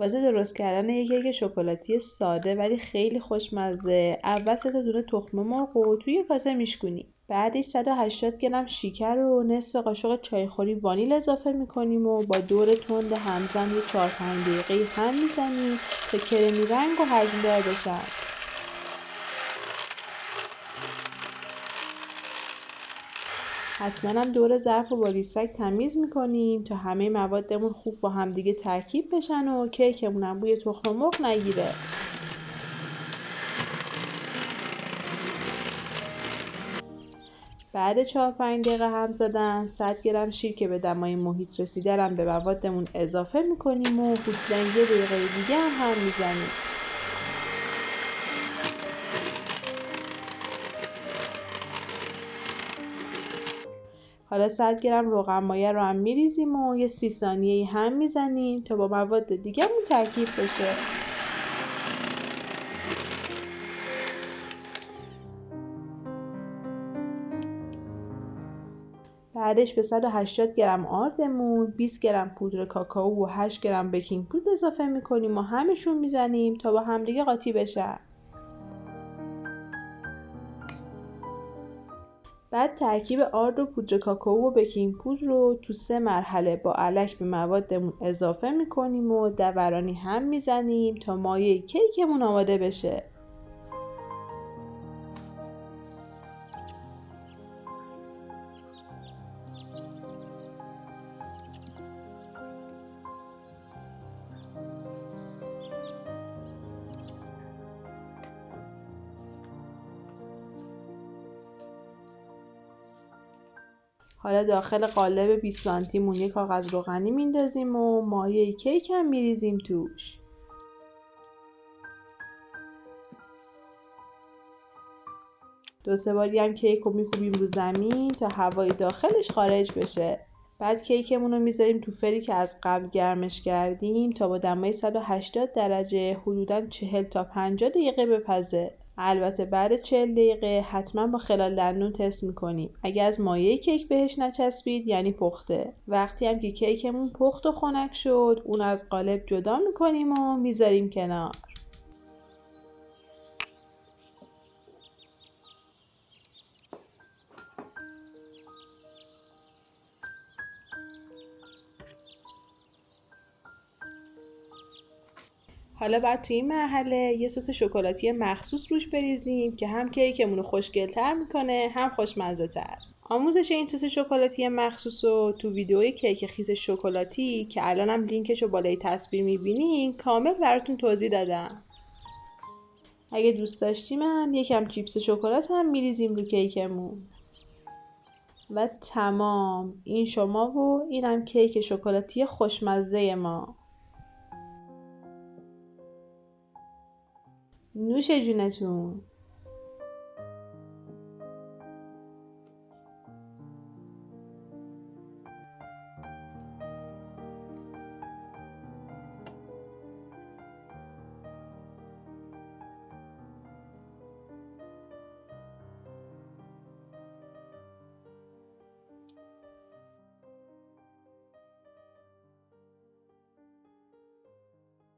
واسه درست کردن یک کیک شکلاتی ساده ولی خیلی خوشمزه، اول 3 دونه تخم مرغ رو توی کاسه میشکنیم. بعدش 180 گرم شکر و نصف قاشق چایخوری وانیل اضافه میکنیم و با دور تند همزن یه 4-5 دقیقه هم میزنیم تا کرمی رنگ و هضم‌دار بشن. حتما هم دور ظرف رو با ریسک تمیز میکنیم تا همه موادمون خوب با همدیگه ترکیب بشن و کیکمون هم بوی تخم مرغ نگیره. بعد 4-5 دقیقه هم زدن 100 گرم شیر که به دمای محیط رسیده رو به موادمون اضافه میکنیم و حدوداً 1 دقیقه دیگه هم میزنیم. حالا 100 گرم روغن مایه رو هم میریزیم و یه 30 ثانیه‌ای هم میزنیم تا با مواد دیگه‌مون ترکیب بشه. بعدش به 180 گرم آردمون 20 گرم پودر کاکائو و 8 گرم بیکینگ پودر اضافه میکنیم و همشون میزنیم تا با همدیگه قاطی بشن. بعد ترکیب آرد و پودر کاکائو و بیکینگ پودر رو تو 3 مرحله با الک به موادمون اضافه میکنیم و دورانی هم میزنیم تا مایه کیکمون آماده بشه. حالا داخل قالب 20 سانتیمون یک کاغذ روغنی میندازیم و مایه کیک هم میریزیم توش. دو سه باری هم کیک رو میکوبیم رو زمین تا هوای داخلش خارج بشه. بعد کیکمون رو میذاریم تو فری که از قبل گرمش کردیم تا با دمای 180 درجه حدوداً 40 تا 50 دقیقه بپزه. البته بعد 40 دقیقه حتما با خلال دندون تست میکنیم. اگه از مایه کیک بهش نچسبید یعنی پخته. وقتی هم که کیکمون پخت و خنک شد اون از قالب جدا میکنیم و میذاریم کنار. حالا بعد توی این مرحله یه سس شکلاتی مخصوص روش بریزیم که هم کیکمون رو خوشگل‌تر میکنه هم خوشمزه تر. آموزش این سس شکلاتی مخصوص رو تو ویدیوی کیک خیس شکلاتی که الانم لینکش رو بالای تصویر میبینین کامل براتون توضیح دادم. اگه دوست داشتیم هم یکم چیپس شکلات هم میریزیم رو کیکمون. و تمام، این شما و اینم کیک شکلاتی خوشمزه ما. نوش جونتون.